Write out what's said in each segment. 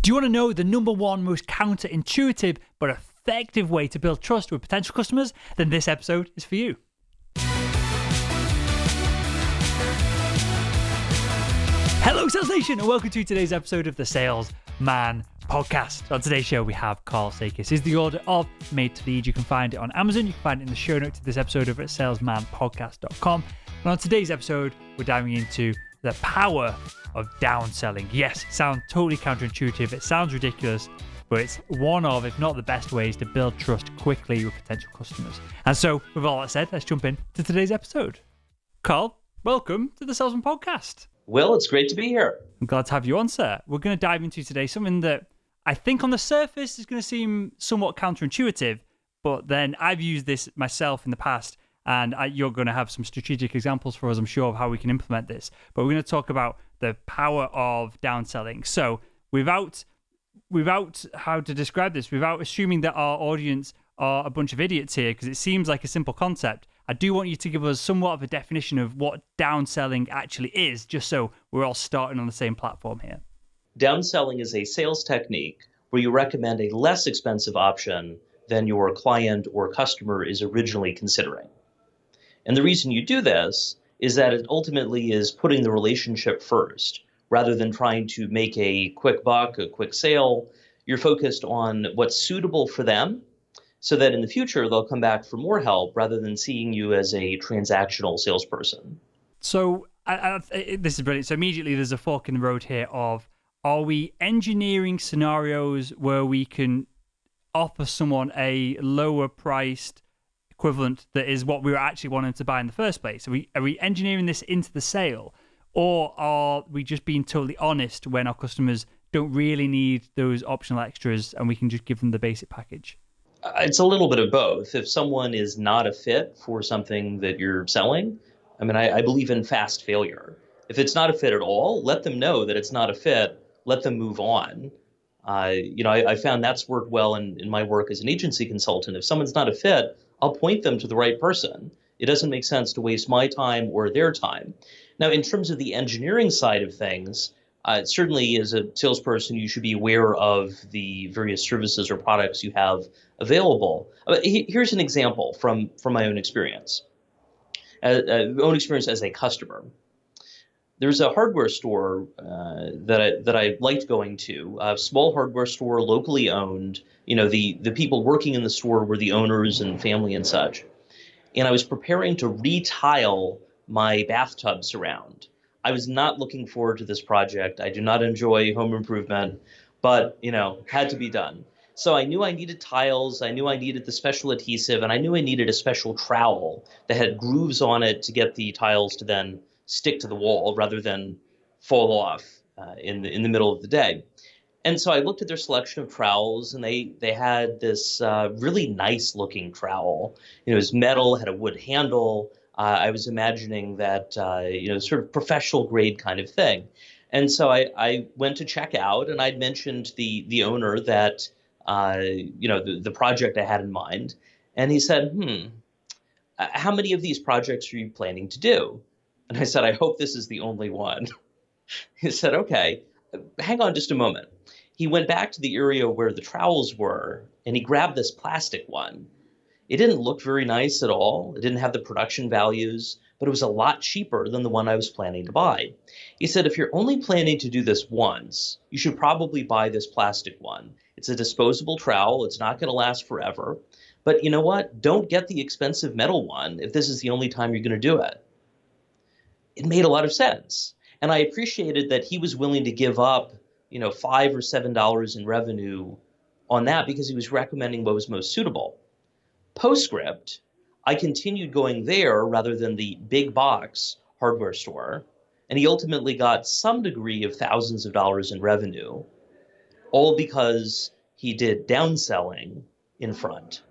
Do you want to know the number one most counterintuitive but effective way to build trust with potential customers? Then this episode is for you. Hello, Sales Nation, and welcome to today's episode of the Sales Man Podcast. On today's show, we have Karl Sakas. He's the author of Made to Lead. You can find it on Amazon. You can find it in the show notes to this episode over at salesmanpodcast.com. And on today's episode, we're diving into the power of downselling. Yes, it sounds totally counterintuitive. It sounds ridiculous, but it's one of, if not the best ways to build trust quickly with potential customers. And so, with all that said, let's jump in to today's episode. Karl, welcome to the Salesman Podcast. Will, it's great to be here. I'm glad to have you on, sir. We're going to dive into today something that I think on the surface is going to seem somewhat counterintuitive, but then I've used this myself in the past, and you're going to have some strategic examples for us, I'm sure, of how we can implement this. But we're going to talk about the power of downselling. So without how to describe this, without assuming that our audience are a bunch of idiots here, because it seems like a simple concept, I do want you to give us somewhat of a definition of what downselling actually is, just so we're all starting on the same platform here. Downselling is a sales technique where you recommend a less expensive option than your client or customer is originally considering. And the reason you do this is that it ultimately is putting the relationship first. Rather than trying to make a quick buck, a quick sale, you're focused on what's suitable for them so that in the future they'll come back for more help rather than seeing you as a transactional salesperson. So this is brilliant. So immediately there's a fork in the road here of, are we engineering scenarios where we can offer someone a lower priced equivalent that is what we were actually wanting to buy in the first place? Are we engineering this into the sale, or are we just being totally honest when our customers don't really need those optional extras and we can just give them the basic package? It's a little bit of both. If someone is not a fit for something that you're selling, I believe in fast failure. If it's not a fit at all, let them know that it's not a fit. Let them move on. I found that's worked well in my work as an agency consultant. If someone's not a fit, I'll point them to the right person. It doesn't make sense to waste my time or their time. Now, in terms of the engineering side of things, certainly as a salesperson, you should be aware of the various services or products you have available. Here's an example from my own experience, as a customer. There's a hardware store that I liked going to, a small hardware store, locally owned. The people working in the store were the owners and family and such. And I was preparing to retile my bathtub surround. I was not looking forward to this project. I do not enjoy home improvement, but, had to be done. So I knew I needed tiles, I knew I needed the special adhesive, and I knew I needed a special trowel that had grooves on it to get the tiles to then stick to the wall rather than fall off in the middle of the day. And so I looked at their selection of trowels, and they had this really nice looking trowel. It was metal, had a wood handle. I was imagining that, sort of professional grade kind of thing. And so I went to check out, and I'd mentioned the owner that, the project I had in mind. And he said, how many of these projects are you planning to do? And I said, I hope this is the only one. He said, okay, hang on just a moment. He went back to the area where the trowels were, and he grabbed this plastic one. It didn't look very nice at all. It didn't have the production values, but it was a lot cheaper than the one I was planning to buy. He said, if you're only planning to do this once, you should probably buy this plastic one. It's a disposable trowel. It's not going to last forever. But you know what? Don't get the expensive metal one if this is the only time you're going to do it. It made a lot of sense. And I appreciated that he was willing to give up, $5 or $7 in revenue on that because he was recommending what was most suitable. Postscript, I continued going there rather than the big box hardware store, and he ultimately got some degree of thousands of dollars in revenue, all because he did downselling in front.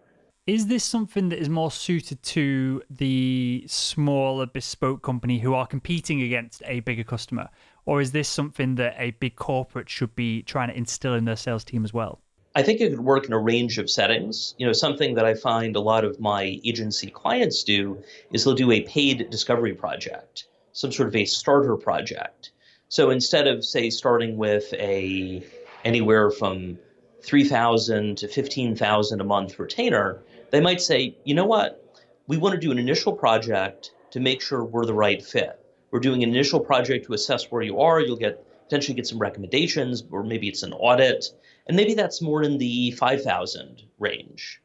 Is this something that is more suited to the smaller bespoke company who are competing against a bigger customer? Or is this something that a big corporate should be trying to instill in their sales team as well? I think it could work in a range of settings. Something that I find a lot of my agency clients do is they'll do a paid discovery project, some sort of a starter project. So instead of, say, starting with a anywhere from 3,000 to 15,000 a month retainer, they might say, you know what? We want to do an initial project to make sure we're the right fit. We're doing an initial project to assess where you are. You'll potentially get some recommendations, or maybe it's an audit. And maybe that's more in the 5,000 range.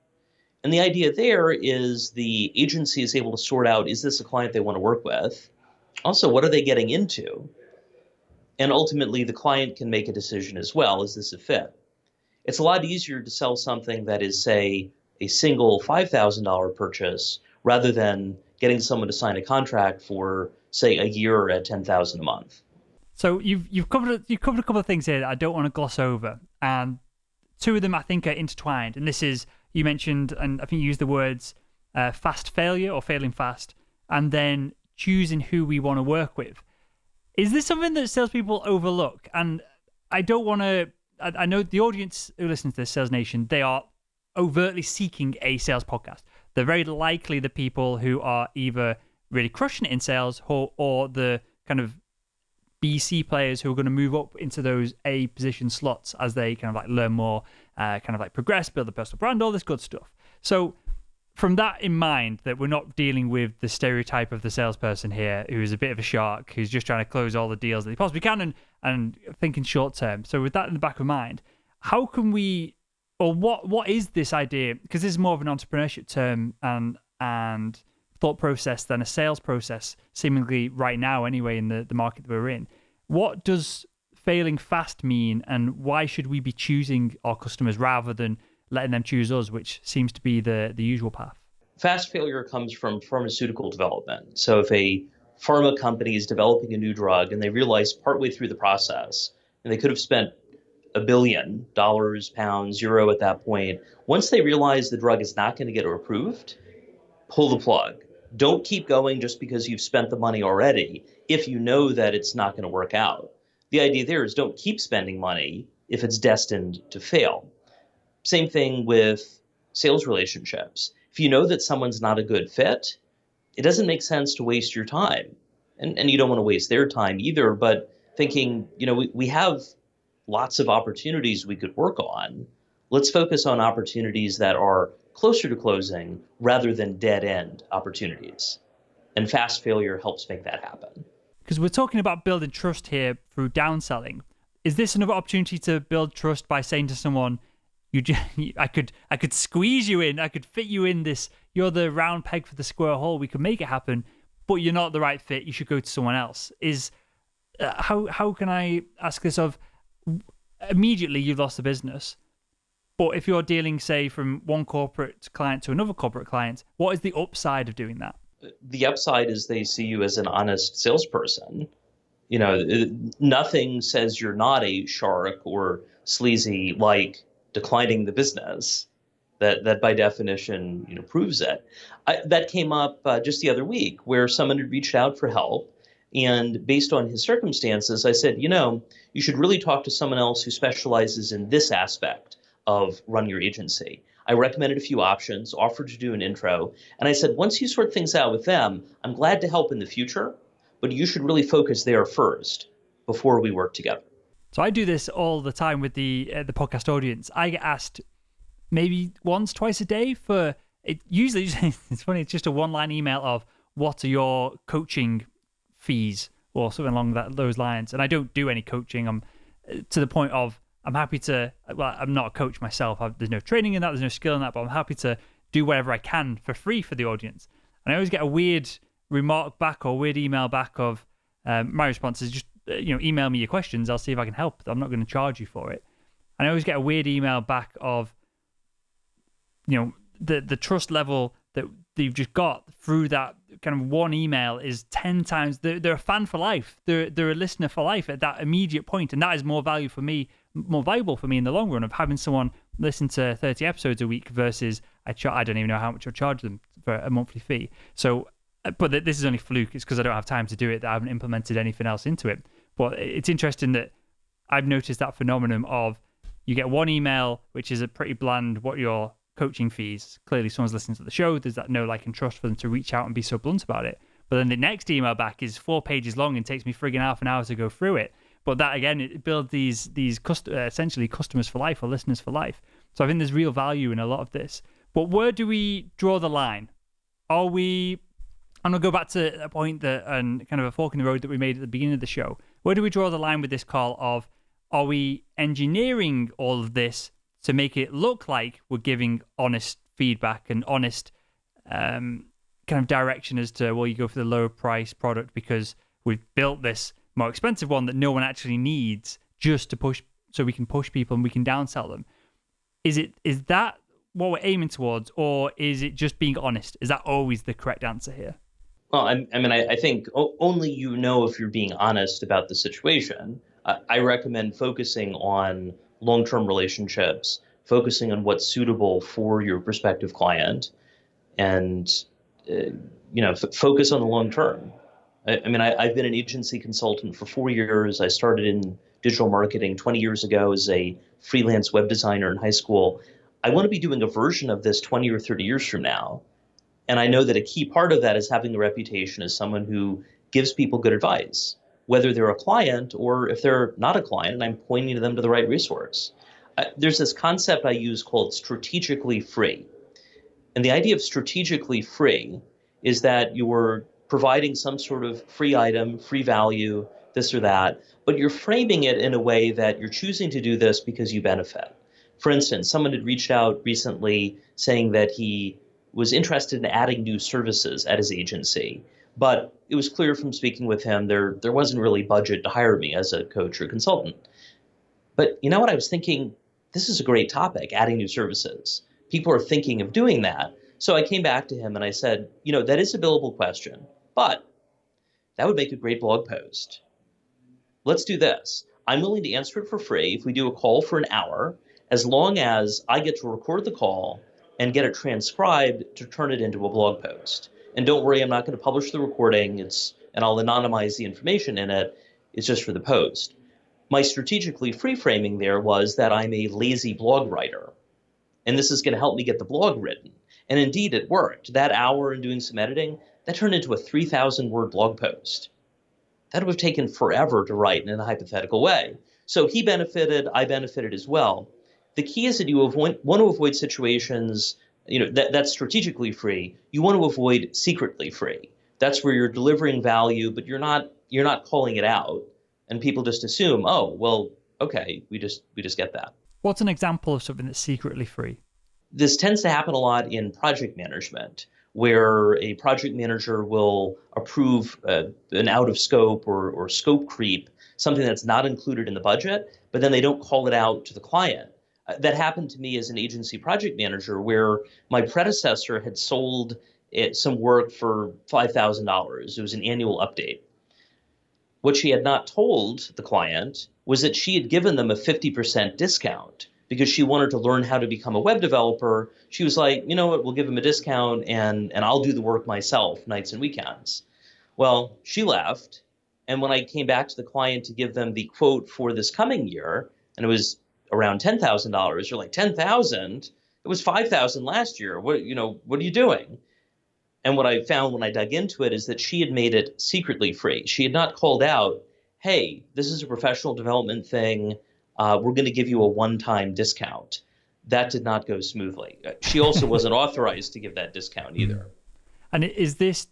And the idea there is the agency is able to sort out, is this a client they want to work with? Also, what are they getting into? And ultimately, the client can make a decision as well. Is this a fit? It's a lot easier to sell something that is, say, a single $5,000 purchase rather than getting someone to sign a contract for, say, a year at $10,000 a month. So you've covered a couple of things here that I don't want to gloss over, and two of them I think are intertwined. And this is, you mentioned, and I think you used the words fast failure or failing fast, and then choosing who we want to work with. Is this something that salespeople overlook? And I don't want to. I know the audience who listens to this, Sales Nation, they are overtly seeking a sales podcast. They're very likely the people who are either really crushing it in sales or the kind of BC players who are going to move up into those A position slots as they kind of like learn more, kind of like progress, build a personal brand, all this good stuff. So from that in mind, that we're not dealing with the stereotype of the salesperson here who is a bit of a shark, who's just trying to close all the deals that he possibly can and thinking short term. So with that in the back of mind, how can we, or what is this idea? Because this is more of an entrepreneurship term and thought process than a sales process, seemingly right now anyway in the market that we're in. What does failing fast mean, and why should we be choosing our customers rather than letting them choose us, which seems to be the usual path? Fast failure comes from pharmaceutical development. So if a pharma company is developing a new drug and they realize partway through the process, and they could have spent $1 billion, pounds, euro at that point, once they realize the drug is not going to get approved, pull the plug. Don't keep going just because you've spent the money already if you know that it's not going to work out. The idea there is don't keep spending money if it's destined to fail. Same thing with sales relationships. If you know that someone's not a good fit, it doesn't make sense to waste your time. And you don't want to waste their time either, but thinking, we have lots of opportunities we could work on. Let's focus on opportunities that are closer to closing rather than dead-end opportunities. And fast failure helps make that happen. Because we're talking about building trust here through downselling. Is this another opportunity to build trust by saying to someone, I could squeeze you in, I could fit you in this, you're the round peg for the square hole, we could make it happen, but you're not the right fit, you should go to someone else? How can I ask this of, immediately you've lost the business, but if you're dealing, say, from one corporate client to another corporate client, what is the upside of doing that? The upside is they see you as an honest salesperson. Nothing says you're not a shark or sleazy like declining the business. That by definition, proves it. That came up just the other week where someone had reached out for help. And based on his circumstances, I said, you should really talk to someone else who specializes in this aspect of run your agency. I recommended a few options, offered to do an intro. And I said, once you sort things out with them, I'm glad to help in the future, but you should really focus there first before we work together. So I do this all the time with the podcast audience. I get asked maybe once, twice a day for it. Usually, it's funny, it's just a one-line email of what are your coaching fees or something along those lines. And I don't do any coaching. I'm to the point of I'm happy to, well, I'm not a coach myself. There's no training in that. There's no skill in that, but I'm happy to do whatever I can for free for the audience. And I always get a weird remark back or weird email back of my response is just, email me your questions. I'll see if I can help. I'm not going to charge you for it. And I always get a weird email back of, the trust level that you've just got through that kind of one email is 10 times. They're a fan for life. They're a listener for life at that immediate point. And that is more valuable for me in the long run of having someone listen to 30 episodes a week versus I don't even know how much I'll charge them for a monthly fee. So, but this is only fluke. It's because I don't have time to do it that I haven't implemented anything else into it. But it's interesting that I've noticed that phenomenon of you get one email, which is a pretty bland, what your coaching fees. Clearly someone's listening to the show. There's that no like and trust for them to reach out and be so blunt about it. But then the next email back is 4 pages long and takes me friggin' half an hour to go through it. But that again, it builds these essentially customers for life or listeners for life. So I think there's real value in a lot of this. But where do we draw the line? I'm gonna go back to a point and kind of a fork in the road that we made at the beginning of the show. Where do we draw the line with this, Karl? Of are we engineering all of this to make it look like we're giving honest feedback and honest kind of direction as to, well, you go for the lower price product because we've built this more expensive one that no one actually needs just to push, so we can push people and we can downsell them. Is that what we're aiming towards, or is it just being honest? Is that always the correct answer here? Well, I think only if you're being honest about the situation. I recommend focusing on long-term relationships, focusing on what's suitable for your prospective client, and focus on the long term. I've been an agency consultant for 4 years. I started in digital marketing 20 years ago as a freelance web designer in high school. I want to be doing a version of this 20 or 30 years from now. And I know that a key part of that is having the reputation as someone who gives people good advice, whether they're a client or if they're not a client, and I'm pointing them to the right resource. There's this concept I use called strategically free. And the idea of strategically free is that you're providing some sort of free item, free value, this or that, but you're framing it in a way that you're choosing to do this because you benefit. For instance, someone had reached out recently saying that he was interested in adding new services at his agency, but it was clear from speaking with him there wasn't really budget to hire me as a coach or consultant. But you know what? I was thinking, this is a great topic, adding new services. People are thinking of doing that. So I came back to him and I said, that is a billable question, but that would make a great blog post. Let's do this. I'm willing to answer it for free if we do a call for an hour, as long as I get to record the call and get it transcribed to turn it into a blog post. And don't worry, I'm not going to publish the recording, and I'll anonymize the information in it. It's just for the post. My strategically free framing there was that I'm a lazy blog writer, and this is going to help me get the blog written. And indeed, it worked. That hour and doing some editing, that turned into a 3,000-word blog post. That would have taken forever to write in a hypothetical way. So he benefited, I benefited as well. The key is that you want to avoid situations, that's strategically free. You want to avoid secretly free. That's where you're delivering value, but you're not calling it out, and people just assume, oh, well, okay, we just get that. What's an example of something that's secretly free? This tends to happen a lot in project management, where a project manager will approve an out of scope or scope creep, something that's not included in the budget, but then they don't call it out to the client. That happened to me as an agency project manager, where my predecessor had sold some work for $5,000. It was an annual update. What she had not told the client was that she had given them a 50% discount because she wanted to learn how to become a web developer. She was like, you know what, we'll give them a discount and I'll do the work myself, nights and weekends. Well, she left. And when I came back to the client to give them the quote for this coming year, and it was around $10,000, you're like, 10,000? It was 5,000 last year. What are you doing? And what I found when I dug into it is that she had made it secretly free. She had not called out, hey, this is a professional development thing. We're going to give you a one-time discount. That did not go smoothly. She also wasn't authorized to give that discount either. And is this,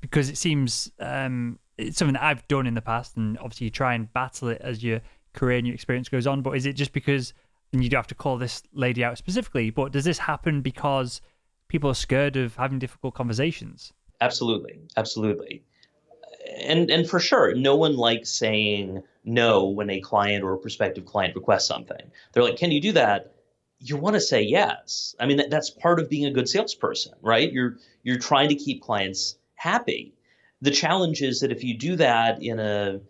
because it seems it's something that I've done in the past, and obviously you try and battle it as your career and your experience goes on, but is it just because, and you don't have to call this lady out specifically, but does this happen because people are scared of having difficult conversations? Absolutely. And for sure, no one likes saying no when a client or a prospective client requests something. They're like, can you do that? You want to say yes. I mean, that's part of being a good salesperson, right? You're trying to keep clients happy. The challenge is that if you do that in a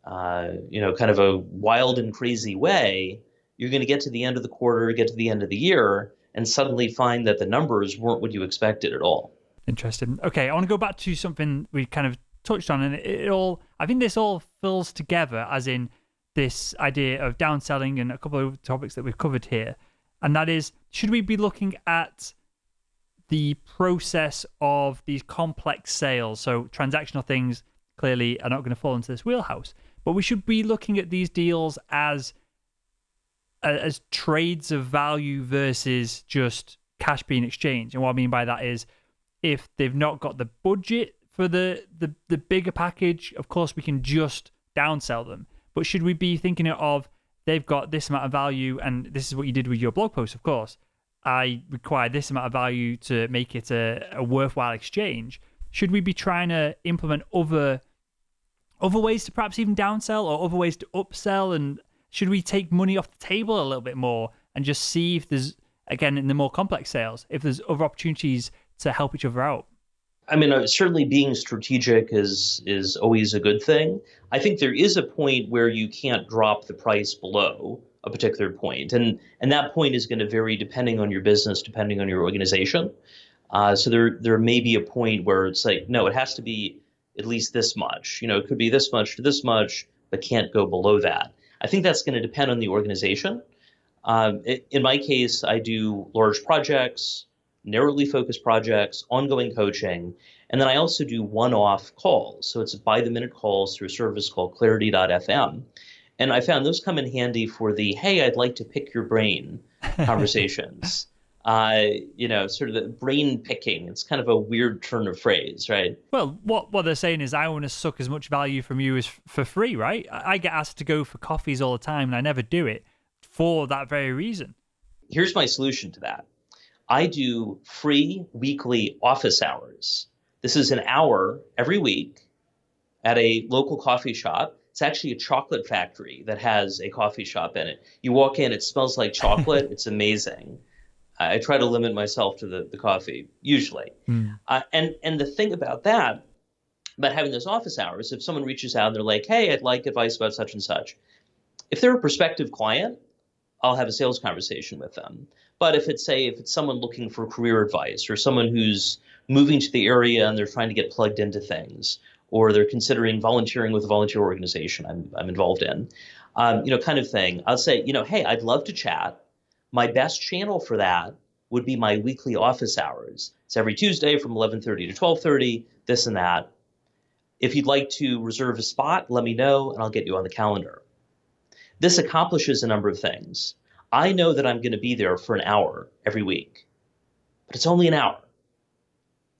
kind of a wild and crazy way, you're going to get to the end of the quarter, get to the end of the year, and suddenly find that the numbers weren't what you expected at all. Interesting. Okay, I want to go back to something we kind of touched on, and I think this all fills together, as in this idea of downselling and a couple of topics that we've covered here. And that is, should we be looking at the process of these complex sales? So transactional things clearly are not going to fall into this wheelhouse. but we should be looking at these deals as trades of value versus just cash being exchanged. And what I mean by that is, if they've not got the budget for the bigger package, of course we can just downsell them. But should we be thinking of, they've got this amount of value, and this is what you did with your blog post, of course, I require this amount of value to make it a worthwhile exchange. Should we be trying to implement other ways to perhaps even downsell, or other ways to upsell? And should we take money off the table a little bit more and just see if there's, again, in the more complex sales, if there's other opportunities to help each other out? I mean, certainly being strategic is always a good thing. I think there is a point where you can't drop the price below a particular point, and that point is going to vary depending on your business, depending on your organization. So there may be a point where it's like, no, it has to be at least this much. It could be this much to this much, but can't go below that. I think that's going to depend on the organization. In my case, I do large projects, narrowly focused projects, ongoing coaching, and then I also do one-off calls. So it's by-the-minute calls through a service called Clarity.fm. And I found those come in handy for the, hey, I'd like to pick your brain conversations. Sort of the brain picking. It's kind of a weird turn of phrase, right? Well, what they're saying is, I want to suck as much value from you as for free, right? I get asked to go for coffees all the time, and I never do it for that very reason. Here's my solution to that. I do free weekly office hours. This is an hour every week at a local coffee shop. It's actually a chocolate factory that has a coffee shop in it. You walk in, it smells like chocolate. It's amazing. I try to limit myself to the coffee, usually. And the thing about having those office hours, if someone reaches out and they're like, hey, I'd like advice about such and such. If they're a prospective client, I'll have a sales conversation with them. But if it's someone looking for career advice, or someone who's moving to the area and they're trying to get plugged into things, or they're considering volunteering with a volunteer organization I'm involved in, kind of thing, I'll say, hey, I'd love to chat. My best channel for that would be my weekly office hours. It's every Tuesday from 11:30 to 12:30, this and that. If you'd like to reserve a spot, let me know and I'll get you on the calendar. This accomplishes a number of things. I know that I'm going to be there for an hour every week, but it's only an hour.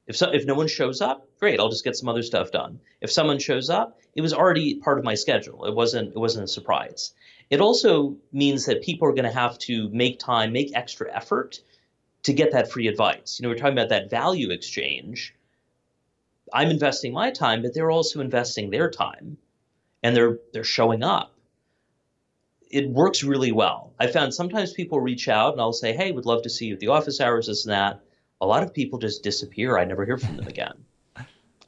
If no one shows up, great, I'll just get some other stuff done. If someone shows up, it was already part of my schedule. It wasn't a surprise. It also means that people are going to have to make time, make extra effort to get that free advice. We're talking about that value exchange. I'm investing my time, but they're also investing their time, and they're showing up. It works really well. I found sometimes people reach out and I'll say, hey, would love to see you at the office hours, this and that. A lot of people just disappear. I never hear from them again.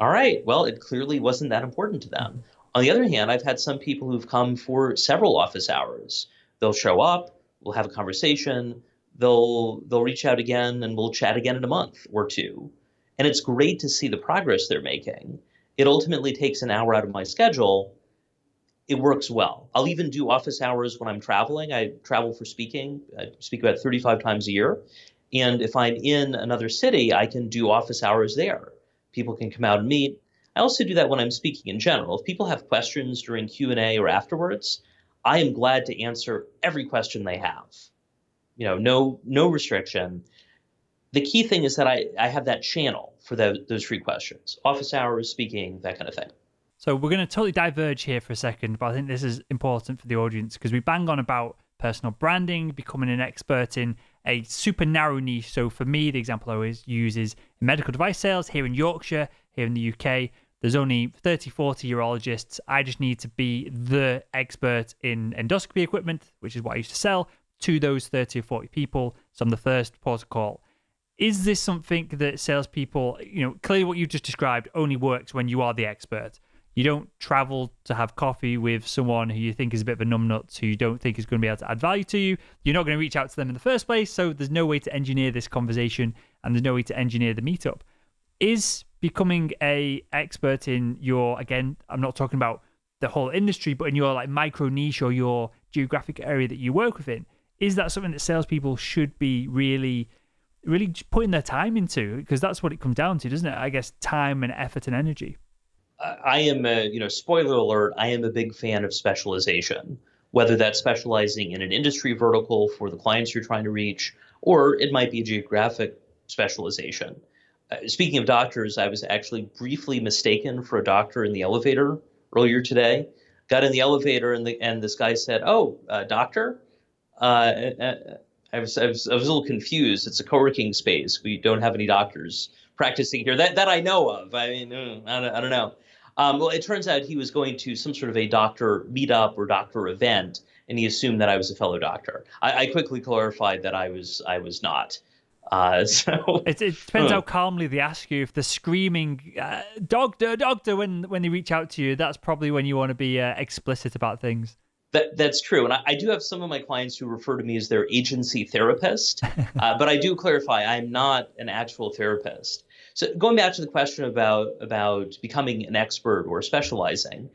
All right, well, it clearly wasn't that important to them. On the other hand, I've had some people who've come for several office hours. They'll show up, we'll have a conversation, they'll reach out again, and we'll chat again in a month or two. And it's great to see the progress they're making. It ultimately takes an hour out of my schedule. It works well. I'll even do office hours when I'm traveling. I travel for speaking. I speak about 35 times a year. And if I'm in another city, I can do office hours there. People can come out and meet. I also do that when I'm speaking in general. If people have questions during Q&A or afterwards, I am glad to answer every question they have. No restriction. The key thing is that I have that channel for those free questions. Office hours, speaking, that kind of thing. So we're going to totally diverge here for a second, but I think this is important for the audience because we bang on about personal branding, becoming an expert in a super narrow niche. So for me, the example I always use is in medical device sales here in Yorkshire, here in the UK. There's only 30, 40 urologists. I just need to be the expert in endoscopy equipment, which is what I used to sell to those 30 or 40 people. So I'm the first port of call. Is this something that salespeople, clearly what you've just described only works when you are the expert. You don't travel to have coffee with someone who you think is a bit of a numbnut, who you don't think is going to be able to add value to you. You're not going to reach out to them in the first place, so there's no way to engineer this conversation and there's no way to engineer the meetup. Is becoming a expert in your, again, I'm not talking about the whole industry, but in your like micro niche or your geographic area that you work within, is that something that salespeople should be really putting their time into? Because that's what it comes down to, doesn't it? I guess time and effort and energy. I am spoiler alert, I am a big fan of specialization, whether that's specializing in an industry vertical for the clients you're trying to reach, or it might be a geographic specialization. Speaking of doctors, I was actually briefly mistaken for a doctor in the elevator earlier today. Got in the elevator and this guy said, "Oh, doctor." I was a little confused. It's a co-working space. We don't have any doctors practicing here that I know of. I mean, I don't know. Well, it turns out he was going to some sort of a doctor meetup or doctor event, and he assumed that I was a fellow doctor. I quickly clarified that I was not. So It depends how calmly they ask you. If they're screaming, "Doctor, doctor," when they reach out to you, that's probably when you want to be explicit about things. That's true. And I do have some of my clients who refer to me as their agency therapist. But I do clarify, I'm not an actual therapist. So going back to the question about becoming an expert or specializing,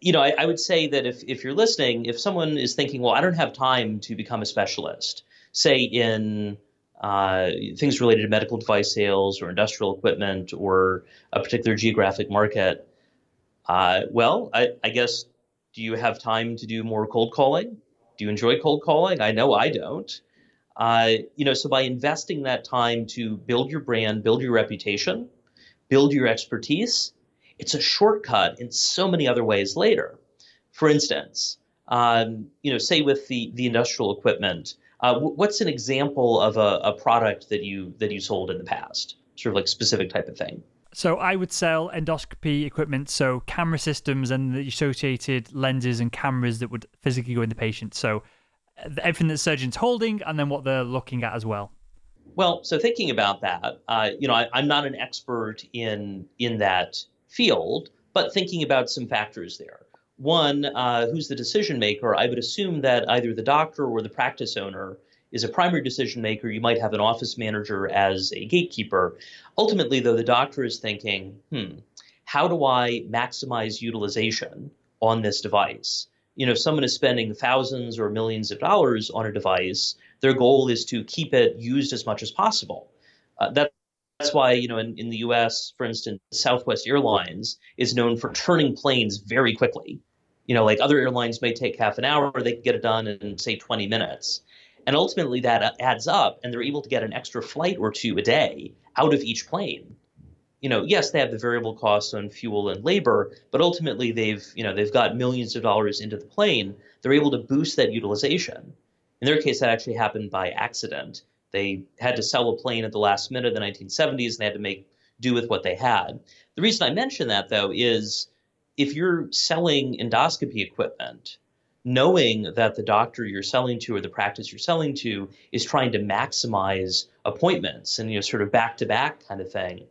I would say that if you're listening, if someone is thinking, well, I don't have time to become a specialist, say in things related to medical device sales or industrial equipment or a particular geographic market, well, I guess, do you have time to do more cold calling? Do you enjoy cold calling? I know I don't. So by investing that time to build your brand, build your reputation, build your expertise, it's a shortcut in so many other ways later. For instance, say with the industrial equipment, what's an example of a product that you sold in the past? Sort of like specific type of thing. So I would sell endoscopy equipment, so camera systems and the associated lenses and cameras that would physically go in the patient. So everything that the surgeon's holding and then what they're looking at as well. Well, so thinking about that, I'm not an expert in that field, but thinking about some factors there. One, who's the decision maker? I would assume that either the doctor or the practice owner is a primary decision maker. You might have an office manager as a gatekeeper. Ultimately, though, the doctor is thinking, how do I maximize utilization on this device? If someone is spending thousands or millions of dollars on a device, their goal is to keep it used as much as possible. That's why, in the US, for instance, Southwest Airlines is known for turning planes very quickly. Like other airlines may take half an hour, they can get it done in, say, 20 minutes. And ultimately that adds up, and they're able to get an extra flight or two a day out of each plane. Yes, they have the variable costs on fuel and labor, but ultimately they've got millions of dollars into the plane. They're able to boost that utilization. In their case, that actually happened by accident. They had to sell a plane at the last minute in the 1970s, and they had to make do with what they had. The reason I mention that, though, is if you're selling endoscopy equipment, knowing that the doctor you're selling to or the practice you're selling to is trying to maximize appointments and sort of back-to-back kind of thing,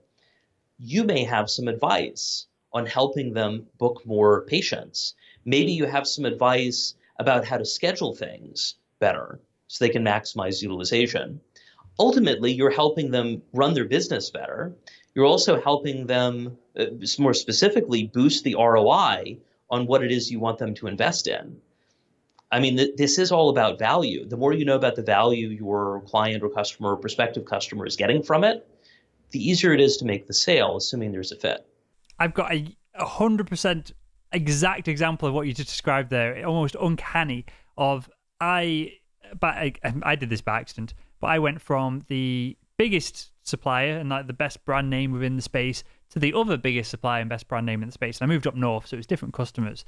you may have some advice on helping them book more patients. Maybe you have some advice about how to schedule things better so they can maximize utilization. Ultimately, you're helping them run their business better. You're also helping them, more specifically, boost the ROI on what it is you want them to invest in. I mean, this is all about value. The more you know about the value your client or customer or prospective customer is getting from it, the easier it is to make the sale, assuming there's a fit. I've got a 100% exact example of what you just described there, almost uncanny. I did this by accident, but I went from the biggest supplier and like the best brand name within the space to the other biggest supplier and best brand name in the space. And I moved up north, so it was different customers.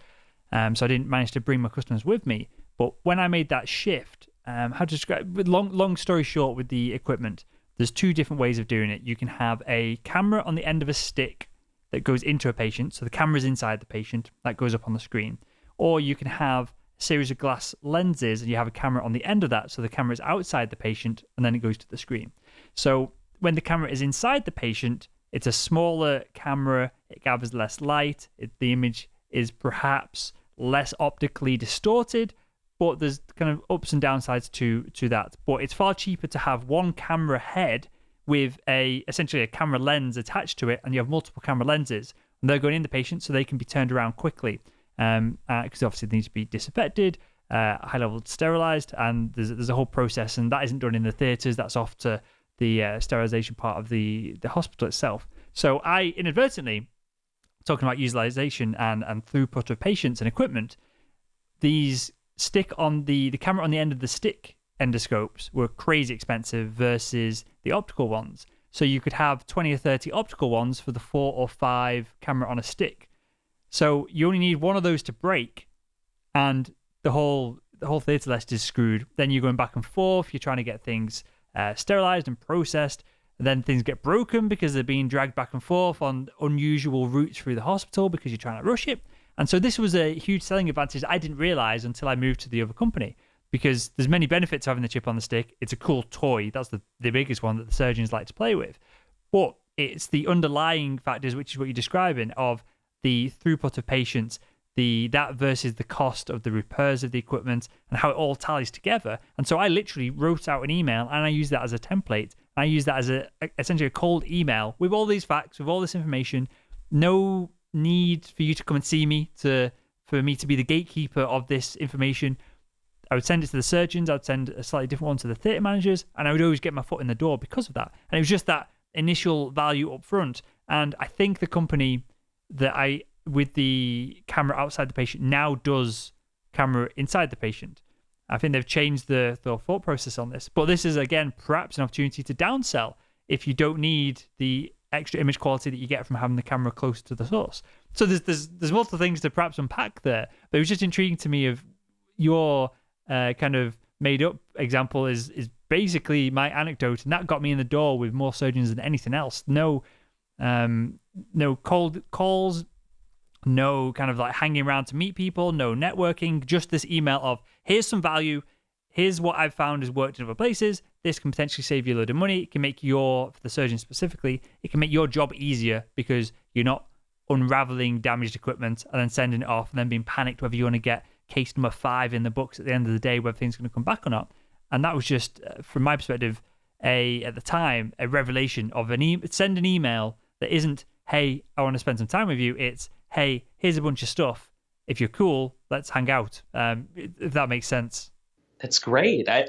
So I didn't manage to bring my customers with me. But when I made that shift, how to describe? Long story short, with the equipment, there's two different ways of doing it. You can have a camera on the end of a stick that goes into a patient, so the camera's inside the patient, that goes up on the screen. Or you can have a series of glass lenses, and you have a camera on the end of that, so the camera is outside the patient, and then it goes to the screen. So when the camera is inside the patient, it's a smaller camera, it gathers less light, the image is perhaps less optically distorted, but there's kind of ups and downsides to that. But it's far cheaper to have one camera head with essentially a camera lens attached to it, and you have multiple camera lenses, and they're going in the patient so they can be turned around quickly, because obviously they need to be disinfected, high level sterilized, and there's a whole process, and that isn't done in the theaters. That's off to the sterilization part of the hospital itself. So I inadvertently talking about utilization and throughput of patients and equipment, these stick on the camera on the end of the stick endoscopes were crazy expensive versus the optical ones. So you could have 20 or 30 optical ones for the 4 or 5 camera on a stick. So you only need one of those to break, and the whole theatre list is screwed. Then you're going back and forth. You're trying to get things sterilized and processed. And then things get broken because they're being dragged back and forth on unusual routes through the hospital because you're trying to rush it. And so this was a huge selling advantage I didn't realize until I moved to the other company, because there's many benefits to having the chip on the stick. It's a cool toy. That's the biggest one that the surgeons like to play with. But it's the underlying factors, which is what you're describing, of the throughput of patients, that versus the cost of the repairs of the equipment, and how it all tallies together. And so I literally wrote out an email, and I used that as a template. I used that as essentially a cold email with all these facts, with all this information. No need for you to come and see me for me to be the gatekeeper of this information. I would send it to the surgeons. I would send a slightly different one to the theatre managers, and I would always get my foot in the door because of that. And it was just that initial value up front. And I think the company that with the camera outside the patient now does camera inside the patient. I think they've changed the thought process on this. But this is, again, perhaps an opportunity to downsell if you don't need the extra image quality that you get from having the camera closer to the source. So there's multiple things to perhaps unpack there. But it was just intriguing to me of your kind of made up example is basically my anecdote, and that got me in the door with more surgeons than anything else. No cold calls, no kind of like hanging around to meet people, no networking, just this email of, here's some value, here's what I've found has worked in other places, this can potentially save you a load of money, it can make for the surgeon specifically, it can make your job easier because you're not unraveling damaged equipment and then sending it off and then being panicked whether you want to get case number 5 in the books at the end of the day, whether things are going to come back or not. And that was just, from my perspective, at the time, a revelation of send an email that isn't, hey, I want to spend some time with you. It's, hey, here's a bunch of stuff. If you're cool, let's hang out. If that makes sense. That's great. I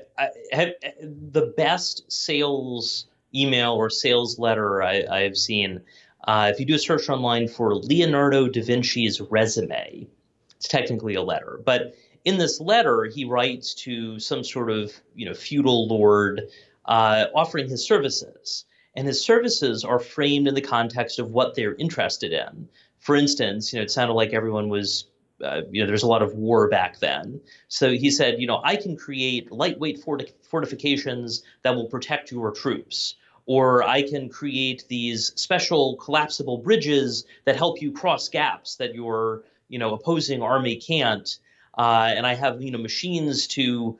have the best sales email or sales letter I've seen. If you do a search online for Leonardo da Vinci's resume, it's technically a letter, but in this letter, he writes to some sort of feudal lord offering his services. And his services are framed in the context of what they're interested in. For instance, it sounded like everyone was, there's a lot of war back then. So he said, I can create lightweight fortifications that will protect your troops. Or I can create these special collapsible bridges that help you cross gaps that your opposing army can't. And I have machines to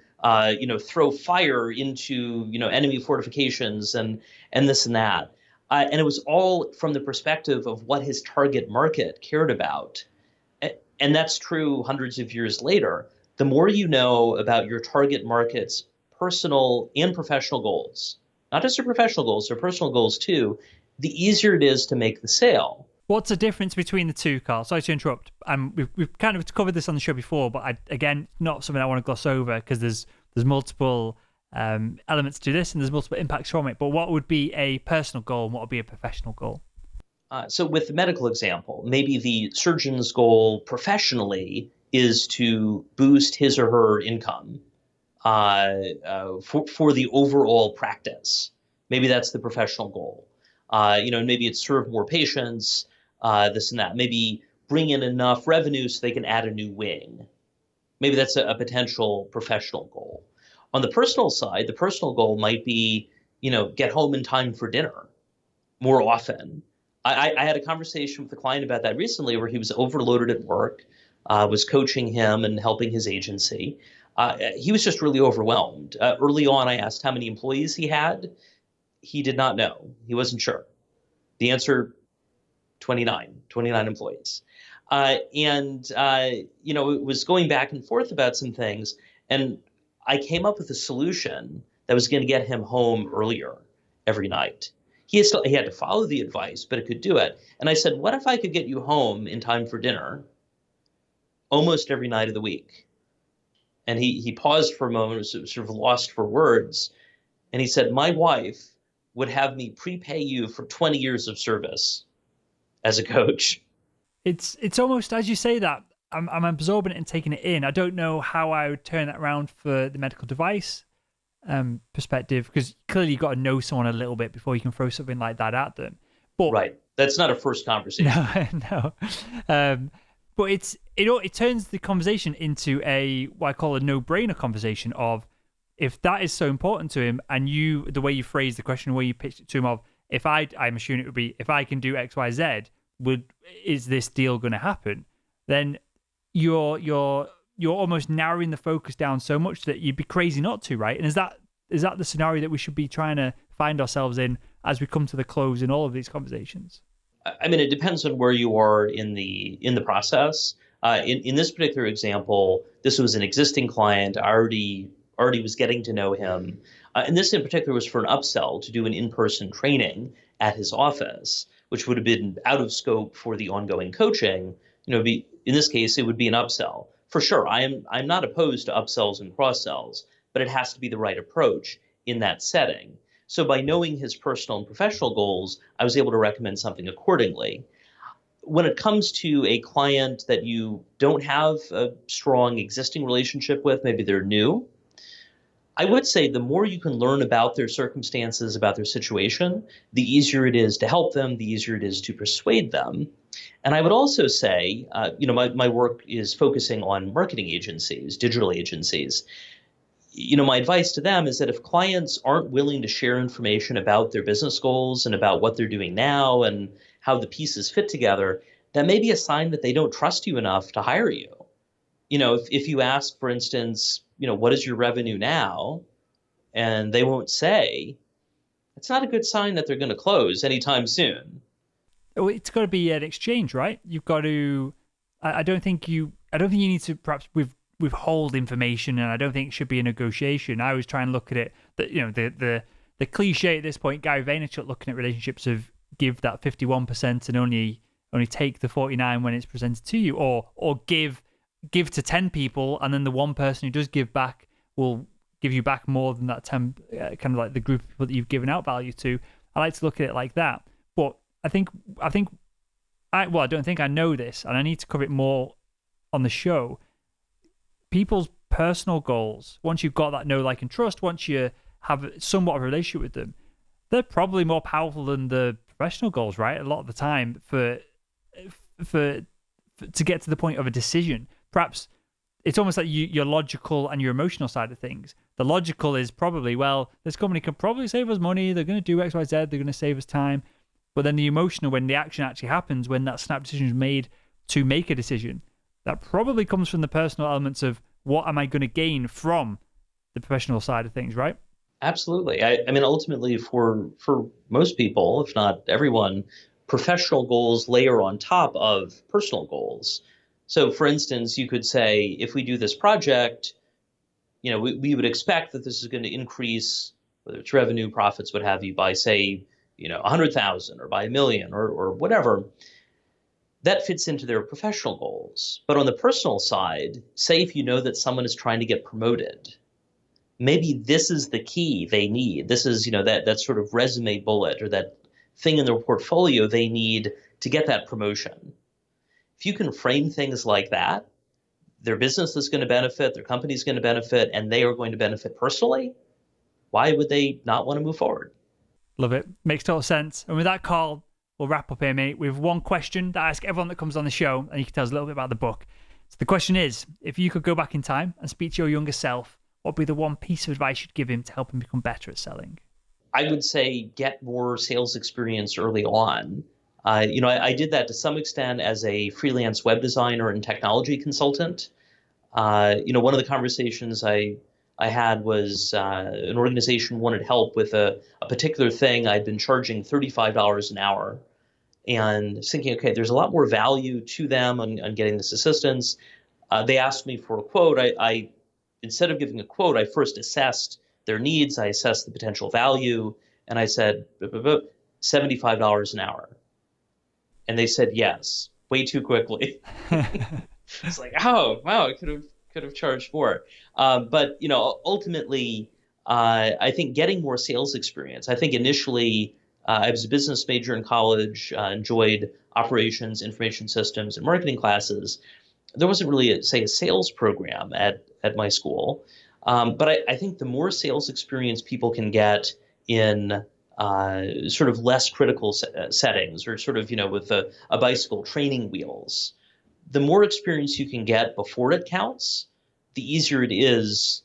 throw fire into enemy fortifications and this and that. And it was all from the perspective of what his target market cared about. And that's true hundreds of years later. The more you know about your target market's personal and professional goals, not just their professional goals, their personal goals too, the easier it is to make the sale. What's the difference between the two, Karl? Sorry to interrupt. We've kind of covered this on the show before, but again, not something I want to gloss over because there's multiple elements to this and there's multiple impacts from it. But what would be a personal goal and what would be a professional goal? So with the medical example, maybe the surgeon's goal professionally is to boost his or her income for the overall practice. Maybe that's the professional goal. Maybe it's serve more patients, this and that. Maybe bring in enough revenue so they can add a new wing. Maybe that's a potential professional goal. On the personal side, the personal goal might be, get home in time for dinner more often. I had a conversation with a client about that recently where he was overloaded at work, was coaching him and helping his agency. He was just really overwhelmed. Early on, I asked how many employees he had. He did not know. He wasn't sure. The answer, 29 employees. It was going back and forth about some things. And I came up with a solution that was going to get him home earlier every night. He had to follow the advice, but it could do it. And I said, what if I could get you home in time for dinner almost every night of the week? And he paused for a moment, was sort of lost for words. And he said, my wife would have me prepay you for 20 years of service as a coach. It's almost as you say that I'm absorbing it and taking it in. I don't know how I would turn that around for the medical device perspective, because clearly you've got to know someone a little bit before you can throw something like that at them. But Right. That's not a first conversation. no, no. But it turns the conversation into a what I call a no-brainer conversation of, if that is so important to him, and the way you phrase the question, the way you pitched it to him of, if I'm assuming it would be, if I can do X, Y, Z, is this deal going to happen? Then you're almost narrowing the focus down so much that you'd be crazy not to, right? And is that the scenario that we should be trying to find ourselves in as we come to the close in all of these conversations? I mean, it depends on where you are in the process. In this particular example, this was an existing client. I already was getting to know him, and this in particular was for an upsell to do an in-person training at his office, which would have been out of scope for the ongoing coaching. In this case, it would be an upsell for sure. I'm not opposed to upsells and cross sells, but it has to be the right approach in that setting. So by knowing his personal and professional goals, I was able to recommend something accordingly. When it comes to a client that you don't have a strong existing relationship with, maybe they're new, I would say the more you can learn about their circumstances, about their situation, the easier it is to help them, the easier it is to persuade them. And I would also say, my work is focusing on marketing agencies, digital agencies. My advice to them is that if clients aren't willing to share information about their business goals and about what they're doing now and how the pieces fit together, that may be a sign that they don't trust you enough to hire you. If you ask, for instance, what is your revenue now? And they won't say, it's not a good sign that they're going to close anytime soon. It's got to be an exchange, right? You've got to. I don't think you need to perhaps withhold information, and I don't think it should be a negotiation. I always try and look at it that the cliche at this point, Gary Vaynerchuk looking at relationships of give that 51% and only take the 49 when it's presented to you, or give to 10 people, and then the one person who does give back will give you back more than that 10, kind of like the group of people that you've given out value to. I like to look at it like that. But I don't think I know this, and I need to cover it more on the show. People's personal goals, once you've got that know, like, and trust, once you have somewhat of a relationship with them, they're probably more powerful than the professional goals, right? A lot of the time for to get to the point of a decision. Perhaps it's almost like your logical and your emotional side of things. The logical is probably, well, this company can probably save us money. They're going to do X, Y, Z. They're going to save us time. But then the emotional, when the action actually happens, when that snap decision is made to make a decision, that probably comes from the personal elements of what am I going to gain from the professional side of things, right? Absolutely. I mean, ultimately, for most people, if not everyone, professional goals layer on top of personal goals. So, for instance, you could say, if we do this project, we would expect that this is going to increase, whether it's revenue, profits, what have you, by, say, 100,000 or by a million or whatever. That fits into their professional goals. But on the personal side, say if you know that someone is trying to get promoted, maybe this is the key they need. This is, that sort of resume bullet or that thing in their portfolio they need to get that promotion. If you can frame things like that, their business is going to benefit, their company is going to benefit, and they are going to benefit personally, why would they not want to move forward? Love it. Makes total sense. And with that, Karl, we'll wrap up here, mate, with one question that I ask everyone that comes on the show, and you can tell us a little bit about the book. So the question is, if you could go back in time and speak to your younger self, what would be the one piece of advice you'd give him to help him become better at selling? I would say get more sales experience early on. I did that to some extent as a freelance web designer and technology consultant. One of the conversations I had was an organization wanted help with a particular thing. I'd been charging $35 an hour and thinking, okay, there's a lot more value to them on getting this assistance. They asked me for a quote. I instead of giving a quote, I first assessed their needs. I assessed the potential value, and I said, $75 an hour. And they said yes, way too quickly. It's like, oh wow, I could have charged more. But ultimately, I think getting more sales experience. I think initially, I was a business major in college, enjoyed operations, information systems, and marketing classes, there wasn't really, a sales program at my school. But I think the more sales experience people can get in sort of less critical settings, or sort of, with a bicycle training wheels, the more experience you can get before it counts, the easier it is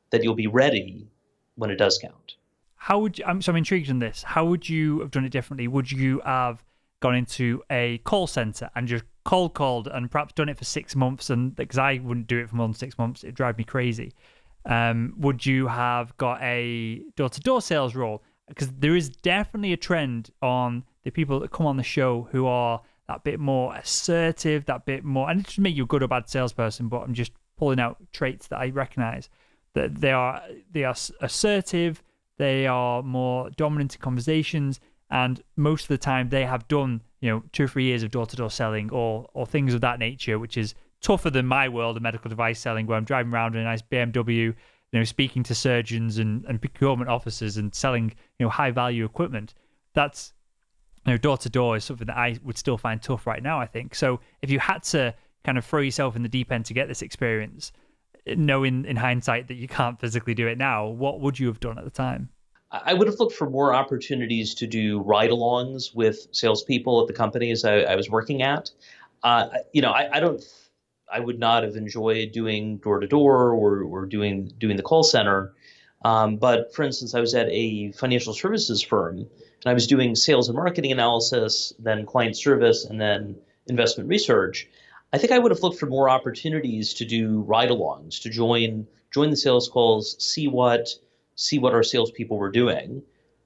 that you'll be ready when it does count. How would you, I'm intrigued in this. How would you have done it differently? Would you have gone into a call center and just called and perhaps done it for 6 months? And because I wouldn't do it for more than 6 months, it'd drive me crazy. Would you have got a door-to-door sales role? Because there is definitely a trend on the people that come on the show who are that bit more assertive, that bit more, and it doesn't make you a good or bad salesperson, but I'm just pulling out traits that I recognize, that they are assertive, they are more dominant in conversations, and most of the time they have done 2 or 3 years of door-to-door selling or things of that nature, which is tougher than my world of medical device selling, where I'm driving around in a nice BMW, speaking to surgeons and procurement officers and selling high value equipment. That's door-to-door is something that I would still find tough right now, I think. So if you had to kind of throw yourself in the deep end to get this experience, knowing in hindsight that you can't physically do it now, what would you have done at the time? I would have looked for more opportunities to do ride-alongs with salespeople at the companies I was working at. I would not have enjoyed doing door-to-door or doing the call center. But for instance, I was at a financial services firm, and I was doing sales and marketing analysis, then client service, and then investment research. I think I would have looked for more opportunities to do ride-alongs, to join the sales calls, see what our salespeople were doing.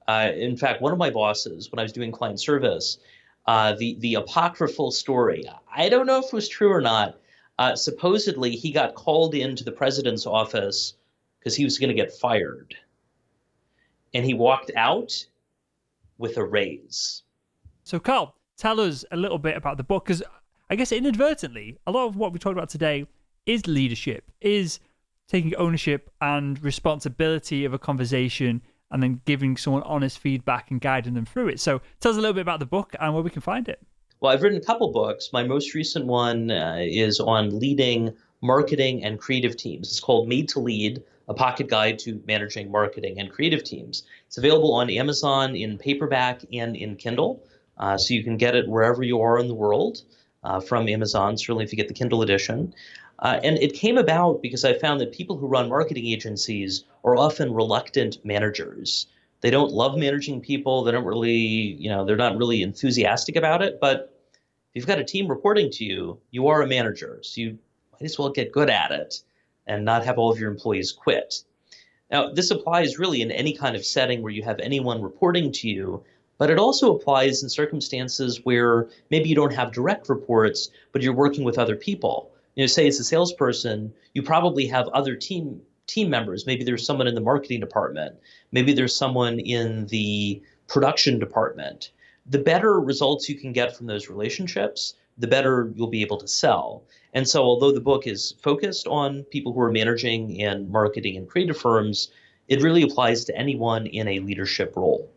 In fact, one of my bosses, when I was doing client service, the apocryphal story, I don't know if it was true or not. Supposedly, he got called into the president's office because he was going to get fired, and he walked out with a raise. So, Karl, tell us a little bit about the book, because I guess inadvertently, a lot of what we talked about today is leadership, is taking ownership and responsibility of a conversation and then giving someone honest feedback and guiding them through it. So tell us a little bit about the book and where we can find it. Well, I've written a couple books. My most recent one is on leading marketing and creative teams. It's called Made to Lead, a pocket guide to managing marketing and creative teams. It's available on Amazon in paperback and in Kindle, so you can get it wherever you are in the world from Amazon, certainly if you get the Kindle edition. And it came about because I found that people who run marketing agencies are often reluctant managers. They don't love managing people. They don't really, they're not really enthusiastic about it. But if you've got a team reporting to you, you are a manager. So you might as well get good at it and not have all of your employees quit. Now, this applies really in any kind of setting where you have anyone reporting to you, but it also applies in circumstances where maybe you don't have direct reports, but you're working with other people. Say as a salesperson, you probably have other team members. Maybe there's someone in the marketing department. Maybe there's someone in the production department. The better results you can get from those relationships, the better you'll be able to sell. And so although the book is focused on people who are managing in marketing and creative firms, it really applies to anyone in a leadership role.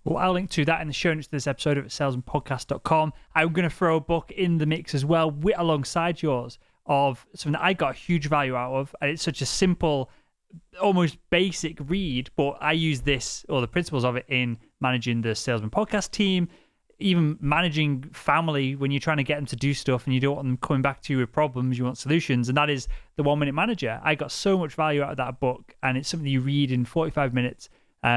Well, I'll link to that in the show notes to this episode at salesandpodcast.com. I'm going to throw a book in the mix as well, alongside yours, of something that I got huge value out of. And it's such a simple, almost basic read, but I use this, or the principles of it, in managing the Salesman Podcast team, even managing family when you're trying to get them to do stuff and you don't want them coming back to you with problems, you want solutions. And that is the 1 Minute Manager. I got so much value out of that book, and it's something you read in 45 minutes.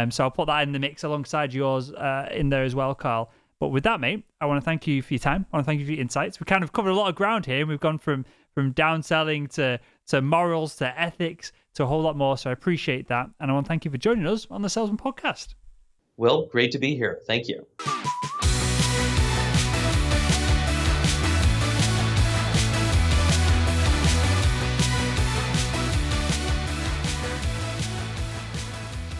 So I'll put that in the mix alongside yours in there as well, Karl. But with that, mate, I want to thank you for your time. I want to thank you for your insights. We kind of covered a lot of ground here. We've gone from downselling to morals to ethics to a whole lot more. So I appreciate that. And I want to thank you for joining us on the Salesman Podcast. Well, great to be here. Thank you.